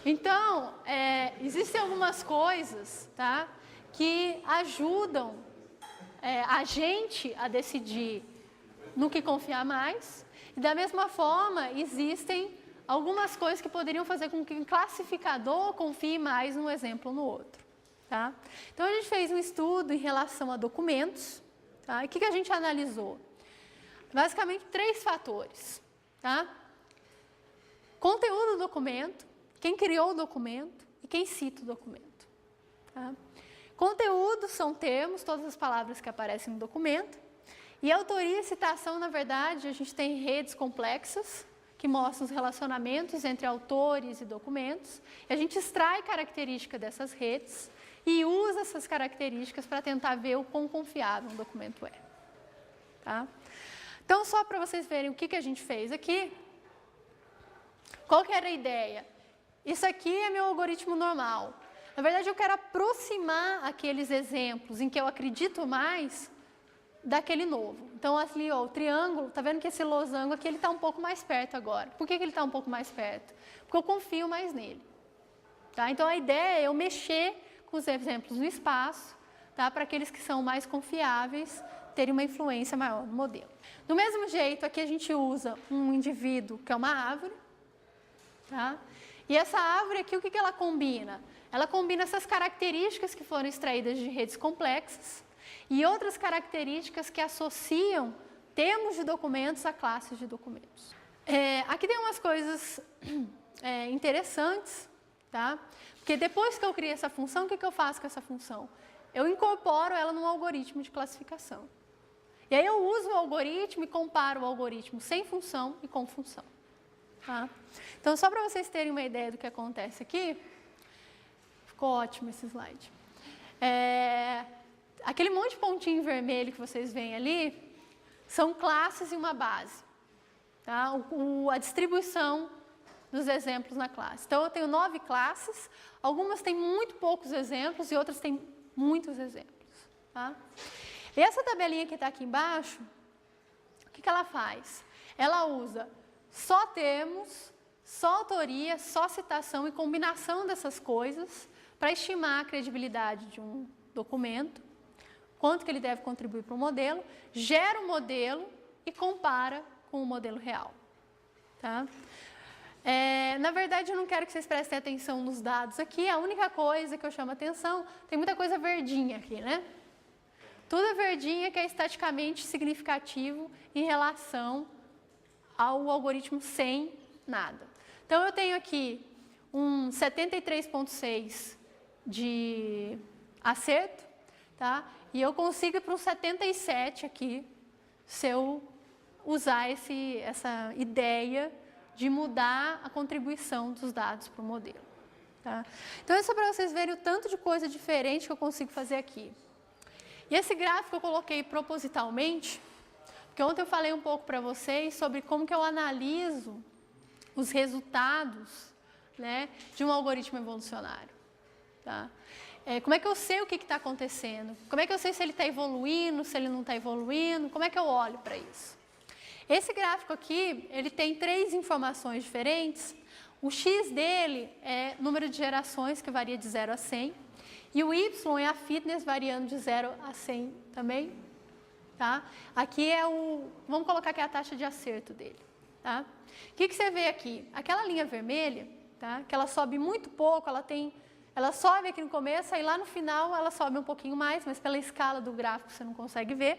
Então, existem algumas coisas, tá, que ajudam a gente a decidir no que confiar mais. E da mesma forma, existem algumas coisas que poderiam fazer com que o classificador confie mais num exemplo ou no outro. Tá? Então, a gente fez um estudo em relação a documentos. Tá? E o que a gente analisou? Basicamente, 3 fatores. Tá? Conteúdo do documento, quem criou o documento e quem cita o documento. Tá? Conteúdo são termos, todas as palavras que aparecem no documento. E autoria e citação, na verdade, a gente tem redes complexas que mostram os relacionamentos entre autores e documentos. E a gente extrai características dessas redes e usa essas características para tentar ver o quão confiável um documento é. Tá? Então, só para vocês verem o que a gente fez aqui, qual que era a ideia? Isso aqui é meu algoritmo normal. Na verdade, eu quero aproximar aqueles exemplos em que eu acredito mais daquele novo. Então, ali, ó, o triângulo, tá vendo que esse losango aqui, ele está um pouco mais perto agora. Por que ele está um pouco mais perto? Porque eu confio mais nele. Tá? Então, a ideia é eu mexer com os exemplos no espaço, tá? Para aqueles que são mais confiáveis terem uma influência maior no modelo. Do mesmo jeito, aqui a gente usa um indivíduo que é uma árvore. Tá? E essa árvore aqui, o que ela combina? Ela combina essas características que foram extraídas de redes complexas e outras características que associam termos de documentos a classes de documentos. Aqui tem umas coisas interessantes, tá? Porque depois que eu criei essa função, o que eu faço com essa função? Eu incorporo ela num algoritmo de classificação. E aí eu uso o algoritmo e comparo o algoritmo sem função e com função. Tá? Então, só para vocês terem uma ideia do que acontece aqui, ficou ótimo esse slide. Aquele monte de pontinho vermelho que vocês veem ali, são classes e uma base. Tá? A distribuição dos exemplos na classe. Então, eu tenho 9 classes, algumas têm muito poucos exemplos e outras têm muitos exemplos. Tá? E essa tabelinha que está aqui embaixo, o que ela faz? Ela usa só termos, só autoria, só citação e combinação dessas coisas para estimar a credibilidade de um documento, quanto que ele deve contribuir para o modelo, gera um modelo e compara com o modelo real. Tá? Na verdade, eu não quero que vocês prestem atenção nos dados aqui, a única coisa que eu chamo atenção, tem muita coisa verdinha aqui, né? Tudo é verdinha que é estaticamente significativo em relação ao algoritmo sem nada. Então, eu tenho aqui um 73,6 de acerto, tá? E eu consigo ir para um 77 aqui, se eu usar essa ideia de mudar a contribuição dos dados para o modelo. Tá? Então, é só para vocês verem o tanto de coisa diferente que eu consigo fazer aqui. E esse gráfico eu coloquei propositalmente, porque ontem eu falei um pouco para vocês sobre como que eu analiso os resultados, né, de um algoritmo evolucionário. Tá? Como é que eu sei o que está acontecendo? Como é que eu sei se ele está evoluindo, se ele não está evoluindo? Como é que eu olho para isso? Esse gráfico aqui, ele tem 3 informações diferentes. O X dele é número de gerações, que varia de 0 a 100. E o Y é a fitness, variando de 0 a 100 também. Tá? Aqui é vamos colocar aqui a taxa de acerto dele. Tá? O que você vê aqui? Aquela linha vermelha, tá? Que ela sobe muito pouco, ela sobe aqui no começo, aí lá no final ela sobe um pouquinho mais, mas pela escala do gráfico você não consegue ver.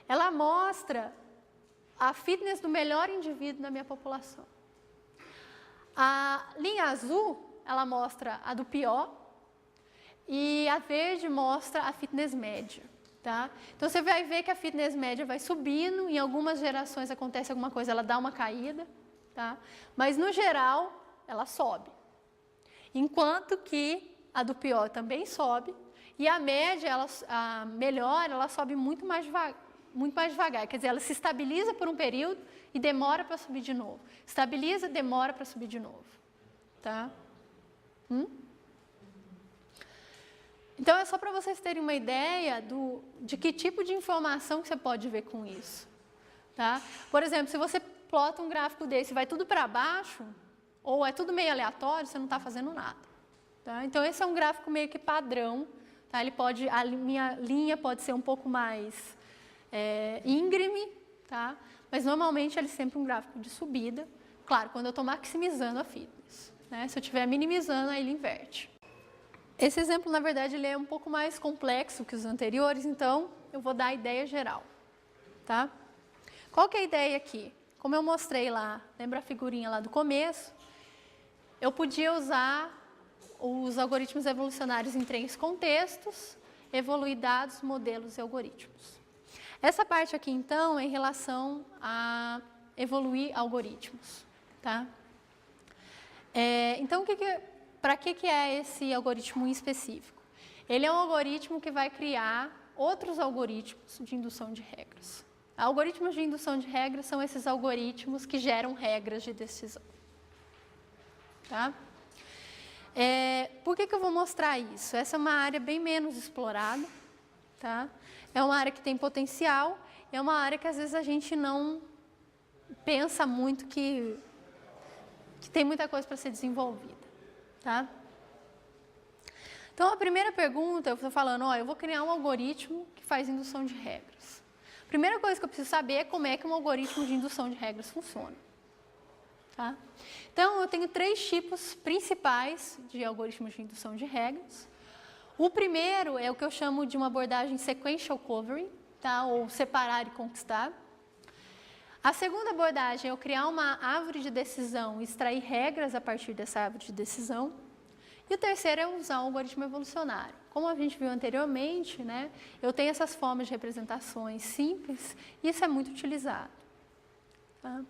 Ela mostra a fitness do melhor indivíduo da minha população. A linha azul, ela mostra a do pior, e a verde mostra a fitness média. Tá? Então, você vai ver que a fitness média vai subindo, em algumas gerações acontece alguma coisa, ela dá uma caída, tá? Mas, no geral, ela sobe. Enquanto que a do pior também sobe, e a média, a melhor, ela sobe muito mais devagar. Quer dizer, ela se estabiliza por um período e demora para subir de novo. Estabiliza, demora para subir de novo. Tá? Então, é só para vocês terem uma ideia de que tipo de informação que você pode ver com isso. Tá? Por exemplo, se você plota um gráfico desse e vai tudo para baixo, ou é tudo meio aleatório, você não está fazendo nada. Tá? Então, esse é um gráfico meio que padrão. Tá? A minha linha pode ser um pouco mais íngreme, tá? Mas normalmente ele é sempre um gráfico de subida. Claro, quando eu estou maximizando a fitness. Né? Se eu estiver minimizando, aí ele inverte. Esse exemplo, na verdade, ele é um pouco mais complexo que os anteriores, então eu vou dar a ideia geral. Tá? Qual que é a ideia aqui? Como eu mostrei lá, lembra a figurinha lá do começo? Eu podia usar os algoritmos evolucionários em 3 contextos, evoluir dados, modelos e algoritmos. Essa parte aqui, então, é em relação a evoluir algoritmos. Tá? Então, para que é esse algoritmo em específico? Ele é um algoritmo que vai criar outros algoritmos de indução de regras. Algoritmos de indução de regras são esses algoritmos que geram regras de decisão. Tá? Por que eu vou mostrar isso? Essa é uma área bem menos explorada. Tá? É uma área que tem potencial, é uma área que às vezes a gente não pensa muito que tem muita coisa para ser desenvolvida. Tá? Então, a primeira pergunta, eu estou falando, eu vou criar um algoritmo que faz indução de regras. A primeira coisa que eu preciso saber é como é que um algoritmo de indução de regras funciona. Tá? Então, eu tenho 3 tipos principais de algoritmos de indução de regras. O primeiro é o que eu chamo de uma abordagem sequential covering, tá? Ou separar e conquistar. A segunda abordagem é eu criar uma árvore de decisão e extrair regras a partir dessa árvore de decisão. E o terceiro é usar um algoritmo evolucionário. Como a gente viu anteriormente, né, eu tenho essas formas de representações simples e isso é muito utilizado. Tá?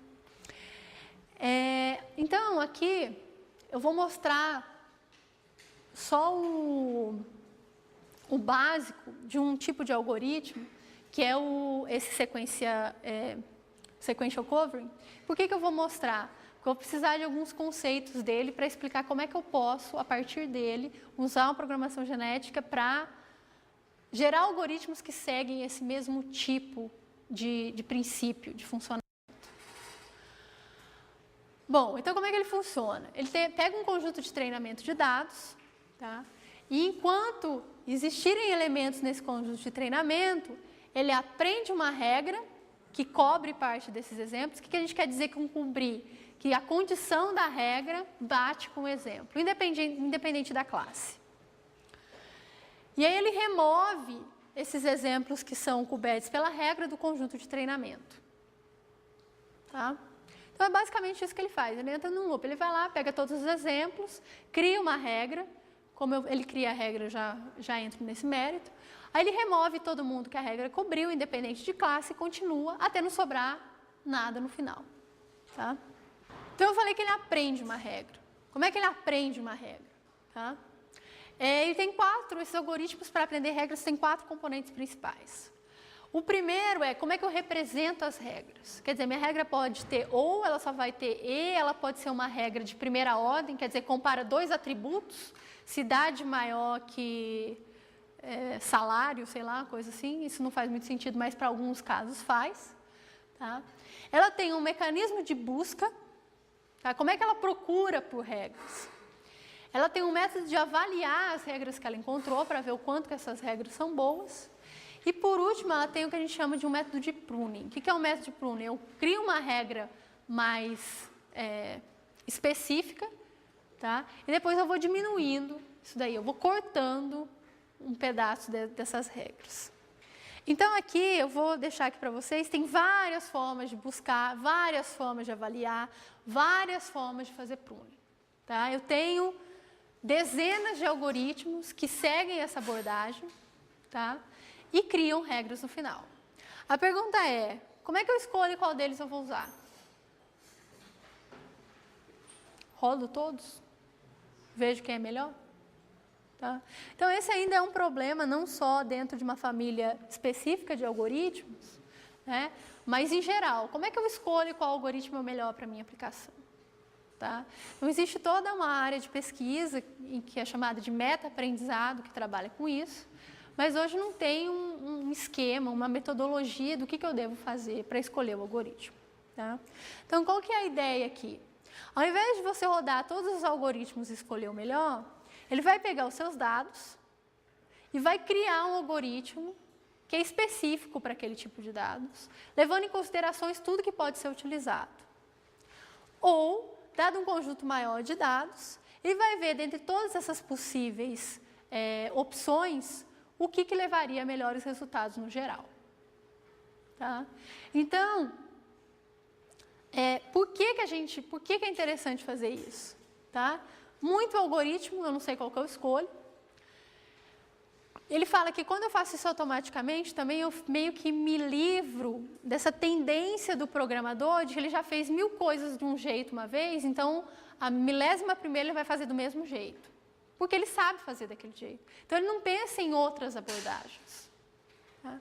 Então, aqui eu vou mostrar só o básico de um tipo de algoritmo, que é esse sequential covering. Por que eu vou mostrar? Porque eu vou precisar de alguns conceitos dele para explicar como é que eu posso, a partir dele, usar uma programação genética para gerar algoritmos que seguem esse mesmo tipo de princípio, de funcionamento. Bom, então como é que ele funciona? Ele pega um conjunto de treinamento de dados, tá? E enquanto existirem elementos nesse conjunto de treinamento, ele aprende uma regra que cobre parte desses exemplos. O que a gente quer dizer com cobrir? Que a condição da regra bate com o exemplo, independente da classe. E aí ele remove esses exemplos que são cobertos pela regra do conjunto de treinamento. Tá? Então, é basicamente isso que ele faz. Ele entra num loop, ele vai lá, pega todos os exemplos, cria uma regra. Como ele cria a regra, já entro nesse mérito. Aí ele remove todo mundo que a regra cobriu, independente de classe, e continua até não sobrar nada no final. Tá? Então, eu falei que ele aprende uma regra. Como é que ele aprende uma regra? Tá? Ele tem esses algoritmos para aprender regras têm 4 componentes principais. O primeiro é como é que eu represento as regras. Quer dizer, minha regra pode ter ou, ela só vai ter e, ela pode ser uma regra de primeira ordem, quer dizer, compara 2 atributos, cidade maior que salário, sei lá, coisa assim. Isso não faz muito sentido, mas para alguns casos faz. Tá? Ela tem um mecanismo de busca. Tá? Como é que ela procura por regras? Ela tem um método de avaliar as regras que ela encontrou para ver o quanto que essas regras são boas. E, por último, ela tem o que a gente chama de um método de pruning. O que é um método de pruning? Eu crio uma regra mais específica, tá? E depois eu vou diminuindo isso daí, eu vou cortando um pedaço dessas regras. Então, aqui, eu vou deixar aqui para vocês, tem várias formas de buscar, várias formas de avaliar, várias formas de fazer pruning. Tá? Eu tenho dezenas de algoritmos que seguem essa abordagem, tá? E criam regras no final. A pergunta é, como é que eu escolho qual deles eu vou usar? Rodo todos? Vejo quem é melhor? Tá? Então, esse ainda é um problema, não só dentro de uma família específica de algoritmos, né? Mas em geral. Como é que eu escolho qual algoritmo é o melhor para a minha aplicação? Tá? Então, existe toda uma área de pesquisa que é chamada de meta-aprendizado, que trabalha com isso. Mas hoje não tem um esquema, uma metodologia do que eu devo fazer para escolher o algoritmo. Tá? Então, qual que é a ideia aqui? Ao invés de você rodar todos os algoritmos e escolher o melhor, ele vai pegar os seus dados e vai criar um algoritmo que é específico para aquele tipo de dados, levando em considerações tudo que pode ser utilizado. Ou, dado um conjunto maior de dados, ele vai ver, dentre todas essas possíveis opções, o que levaria a melhores resultados no geral. Tá? Então, por que é interessante fazer isso? Tá? Muito algoritmo, eu não sei qual que eu escolho. Ele fala que quando eu faço isso automaticamente, também eu meio que me livro dessa tendência do programador de que ele já fez 1000 coisas de um jeito uma vez, então a 1000ª ele vai fazer do mesmo jeito. Porque ele sabe fazer daquele jeito. Então ele não pensa em outras abordagens. Tá?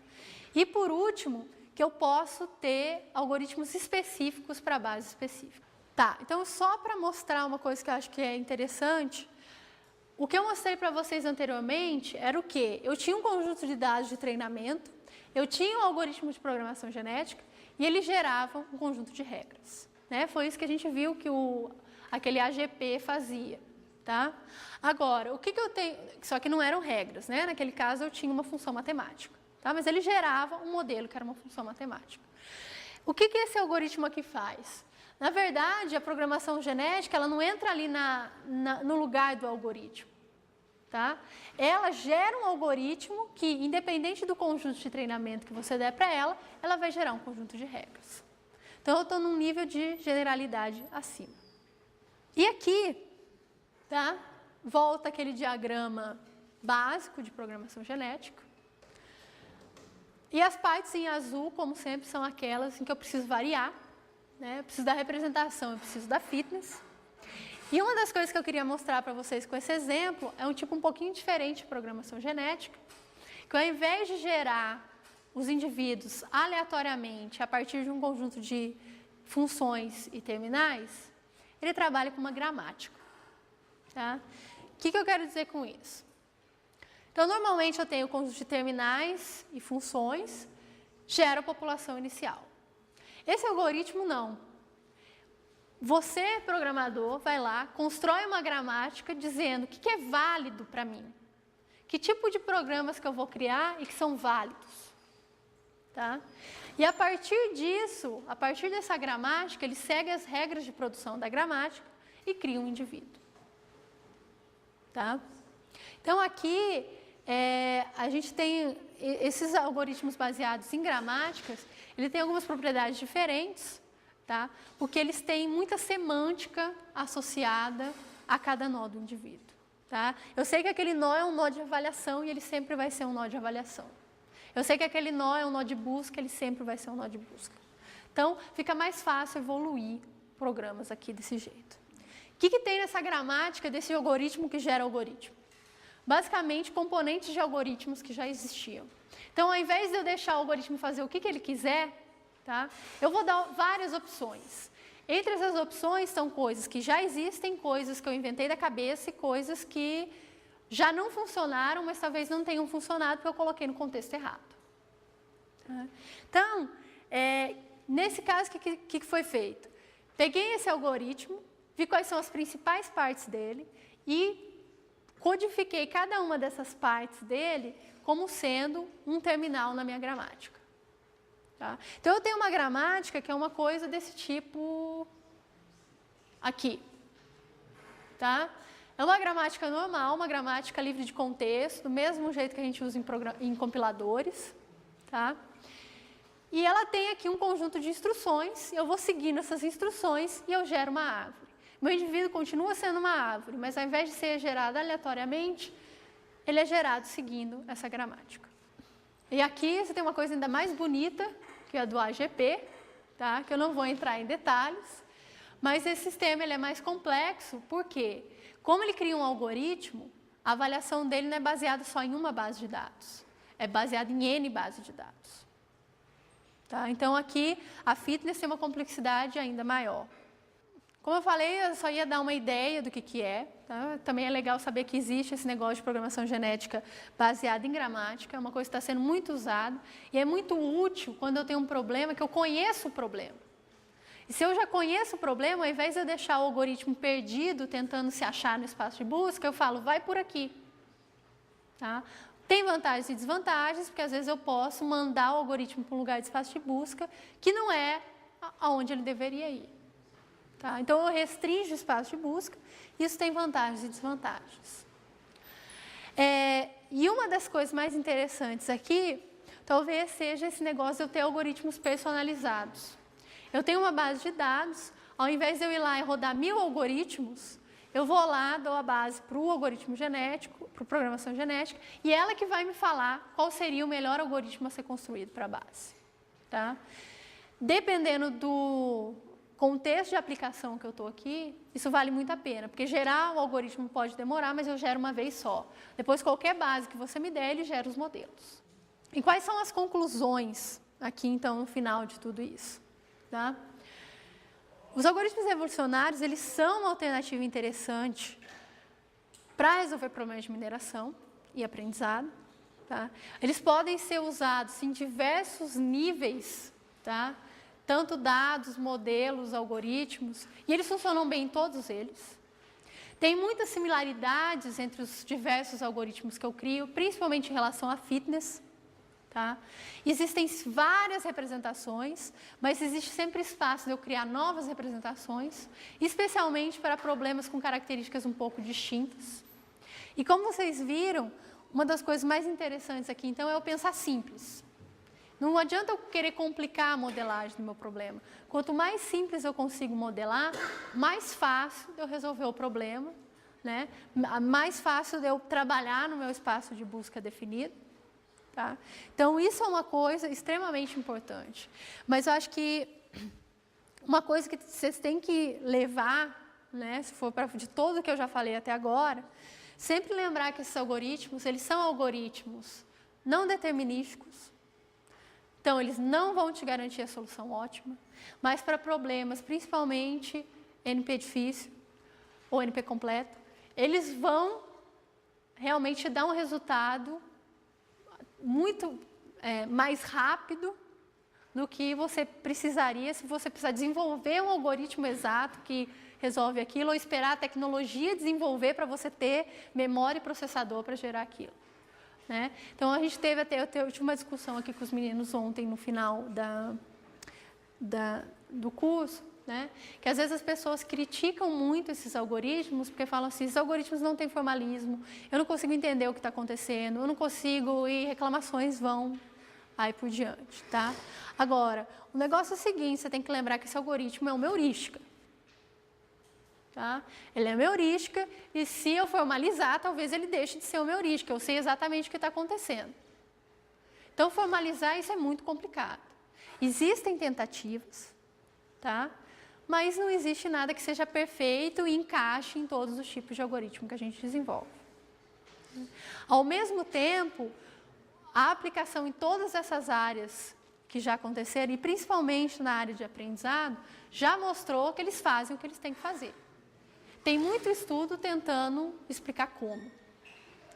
E por último, que eu posso ter algoritmos específicos para base específica. Tá, então só para mostrar uma coisa que eu acho que é interessante, o que eu mostrei para vocês anteriormente era o quê? Eu tinha um conjunto de dados de treinamento, eu tinha um algoritmo de programação genética e ele gerava um conjunto de regras. Né? Foi isso que a gente viu que aquele AGP fazia. Tá? Agora, o que eu tenho... Só que não eram regras, né? Naquele caso eu tinha uma função matemática. Tá? Mas ele gerava um modelo que era uma função matemática. O que esse algoritmo aqui faz? Na verdade, a programação genética ela não entra ali no lugar do algoritmo. Tá? Ela gera um algoritmo que, independente do conjunto de treinamento que você der para ela, ela vai gerar um conjunto de regras. Então, eu estou num nível de generalidade acima. E aqui, tá? Volta aquele diagrama básico de programação genética. E as partes em azul, como sempre, são aquelas em que eu preciso variar. Né? Eu preciso da representação, eu preciso da fitness. E uma das coisas que eu queria mostrar para vocês com esse exemplo é um tipo um pouquinho diferente de programação genética, que ao invés de gerar os indivíduos aleatoriamente a partir de um conjunto de funções e terminais, ele trabalha com uma gramática. Tá? O que eu quero dizer com isso? Então, normalmente eu tenho um conjunto de terminais e funções, gera a população inicial. Esse algoritmo não. Você, programador, vai lá, constrói uma gramática dizendo o que é válido para mim. Que tipo de programas que eu vou criar e que são válidos. Tá? E a partir disso, a partir dessa gramática, ele segue as regras de produção da gramática e cria um indivíduo. Tá? Então, aqui, a gente tem esses algoritmos baseados em gramáticas, ele tem algumas propriedades diferentes, tá? Porque eles têm muita semântica associada a cada nó do indivíduo. Tá? Eu sei que aquele nó é um nó de avaliação e ele sempre vai ser um nó de avaliação. Eu sei que aquele nó é um nó de busca, ele sempre vai ser um nó de busca. Então, fica mais fácil evoluir programas aqui desse jeito. O que tem nessa gramática desse algoritmo que gera algoritmo? Basicamente, componentes de algoritmos que já existiam. Então, ao invés de eu deixar o algoritmo fazer o que ele quiser, tá? Eu vou dar várias opções. Entre essas opções estão coisas que já existem, coisas que eu inventei da cabeça e coisas que já não funcionaram, mas talvez não tenham funcionado porque eu coloquei no contexto errado. Tá? Então, nesse caso, o que foi feito? Peguei esse algoritmo, vi quais são as principais partes dele e codifiquei cada uma dessas partes dele como sendo um terminal na minha gramática. Tá? Então, eu tenho uma gramática que é uma coisa desse tipo aqui. Tá? É uma gramática normal, uma gramática livre de contexto, do mesmo jeito que a gente usa em compiladores. Tá? E ela tem aqui um conjunto de instruções, eu vou seguindo essas instruções e eu gero uma árvore. Meu indivíduo continua sendo uma árvore, mas ao invés de ser gerado aleatoriamente, ele é gerado seguindo essa gramática. E aqui você tem uma coisa ainda mais bonita, que é a do AGP, tá? Que eu não vou entrar em detalhes, mas esse sistema ele é mais complexo, porque como ele cria um algoritmo, a avaliação dele não é baseada só em uma base de dados, é baseada em N bases de dados. Tá? Então aqui a fitness tem uma complexidade ainda maior. Como eu falei, eu só ia dar uma ideia do que é. Tá? Também é legal saber que existe esse negócio de programação genética baseada em gramática. É uma coisa que está sendo muito usada. E é muito útil quando eu tenho um problema, que eu conheço o problema. E se eu já conheço o problema, ao invés de eu deixar o algoritmo perdido, tentando se achar no espaço de busca, eu falo, vai por aqui. Tá? Tem vantagens e desvantagens, porque às vezes eu posso mandar o algoritmo para um lugar de espaço de busca que não é aonde ele deveria ir. Tá? Então, eu restringo o espaço de busca, isso tem vantagens e desvantagens. E uma das coisas mais interessantes aqui, talvez seja esse negócio de eu ter algoritmos personalizados. Eu tenho uma base de dados, ao invés de eu ir lá e rodar 1000 algoritmos, eu vou lá, dou a base para o algoritmo genético, para a programação genética, e ela que vai me falar qual seria o melhor algoritmo a ser construído para a base. Tá? Dependendo do contexto de aplicação que eu estou aqui, isso vale muito a pena, porque gerar o algoritmo pode demorar, mas eu gero uma vez só. Depois, qualquer base que você me der, ele gera os modelos. E quais são as conclusões aqui, então, no final de tudo isso? Tá? Os algoritmos evolucionários, eles são uma alternativa interessante para resolver problemas de mineração e aprendizado. Tá? Eles podem ser usados em diversos níveis, tá? Tanto dados, modelos, algoritmos, e eles funcionam bem em todos eles. Tem muitas similaridades entre os diversos algoritmos que eu crio, principalmente em relação a fitness. Tá? Existem várias representações, mas existe sempre espaço de eu criar novas representações, especialmente para problemas com características um pouco distintas. E como vocês viram, uma das coisas mais interessantes aqui, então, é eu pensar simples. Não adianta eu querer complicar a modelagem do meu problema. Quanto mais simples eu consigo modelar, mais fácil de eu resolver o problema, né? Mais fácil de eu trabalhar no meu espaço de busca definido. Tá? Então, isso é uma coisa extremamente importante. Mas eu acho que uma coisa que vocês têm que levar, né, se for de tudo que eu já falei até agora, sempre lembrar que esses algoritmos, eles são algoritmos não determinísticos. Então, eles não vão te garantir a solução ótima, mas para problemas, principalmente NP difícil ou NP completo, eles vão realmente dar um resultado muito mais rápido do que você precisaria se você precisar desenvolver um algoritmo exato que resolve aquilo ou esperar a tecnologia desenvolver para você ter memória e processador para gerar aquilo. Né? Então, a gente teve eu tive uma discussão aqui com os meninos ontem no final do curso, né? Que às vezes as pessoas criticam muito esses algoritmos porque falam assim, esses algoritmos não têm formalismo, eu não consigo entender o que está acontecendo, eu não consigo, e reclamações vão aí por diante. Tá? Agora, o negócio é o seguinte, você tem que lembrar que esse algoritmo é uma heurística. Tá? Ele é uma heurística e se eu formalizar, talvez ele deixe de ser uma heurística, eu sei exatamente o que está acontecendo. Então, formalizar isso é muito complicado. Existem tentativas, tá? Mas não existe nada que seja perfeito e encaixe em todos os tipos de algoritmo que a gente desenvolve. Ao mesmo tempo, a aplicação em todas essas áreas que já aconteceram, e principalmente na área de aprendizado, já mostrou que eles fazem o que eles têm que fazer. Tem muito estudo tentando explicar como,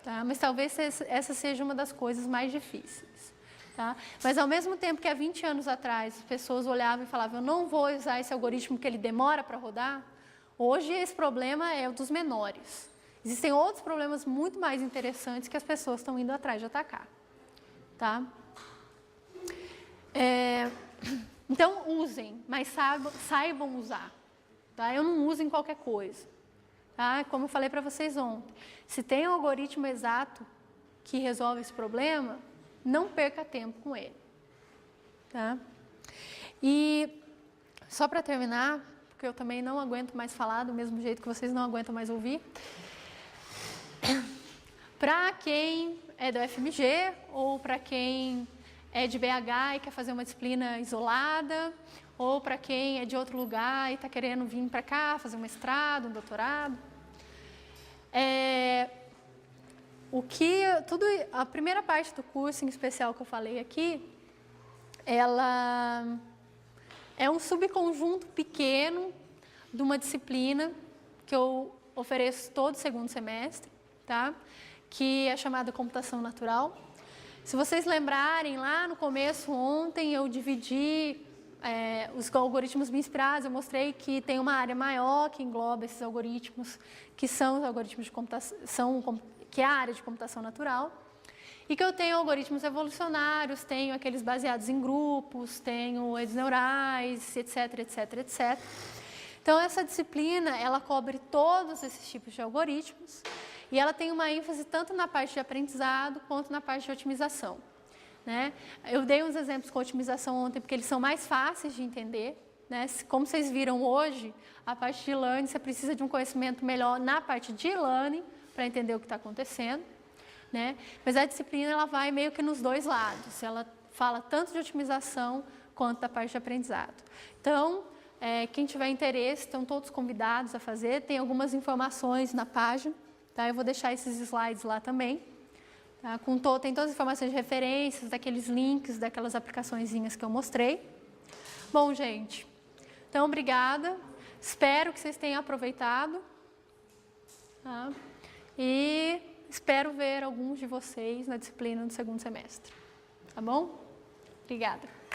tá? Mas talvez essa seja uma das coisas mais difíceis. Tá? Mas, ao mesmo tempo que há 20 anos atrás as pessoas olhavam e falavam, eu não vou usar esse algoritmo porque ele demora para rodar, hoje esse problema é o dos menores. Existem outros problemas muito mais interessantes que as pessoas estão indo atrás de atacar. Tá? Então, usem, mas saibam usar. Tá? Eu não uso em qualquer coisa. Tá? Como eu falei para vocês ontem, se tem um algoritmo exato que resolve esse problema, não perca tempo com ele. Tá? E, só para terminar, porque eu também não aguento mais falar do mesmo jeito que vocês não aguentam mais ouvir, para quem é do FMG ou para quem é de BH e quer fazer uma disciplina isolada, ou para quem é de outro lugar e está querendo vir para cá, fazer um mestrado, um doutorado. A primeira parte do curso, em especial, que eu falei aqui, ela é um subconjunto pequeno de uma disciplina que eu ofereço todo segundo semestre, tá? Que é chamada Computação Natural. Se vocês lembrarem, lá no começo, ontem, eu dividi os algoritmos bem inspirados, eu mostrei que tem uma área maior que engloba esses algoritmos, que são os algoritmos de computação, que é a área de computação natural. E que eu tenho algoritmos evolucionários, tenho aqueles baseados em grupos, tenho redes neurais, etc, etc, etc. Então, essa disciplina, ela cobre todos esses tipos de algoritmos e ela tem uma ênfase tanto na parte de aprendizado quanto na parte de otimização. Né? Eu dei uns exemplos com otimização ontem porque eles são mais fáceis de entender. Né? Como vocês viram hoje, a parte de learning, você precisa de um conhecimento melhor na parte de learning para entender o que está acontecendo. Né? Mas a disciplina ela vai meio que nos dois lados, ela fala tanto de otimização quanto da parte de aprendizado. Então, quem tiver interesse, estão todos convidados a fazer, tem algumas informações na página, tá? Eu vou deixar esses slides lá também, tá? Tem todas as informações de referências, daqueles links, daquelas aplicaçõezinhas que eu mostrei. Bom, gente, então obrigada, espero que vocês tenham aproveitado, tá? E espero ver alguns de vocês na disciplina do segundo semestre. Tá bom? Obrigada.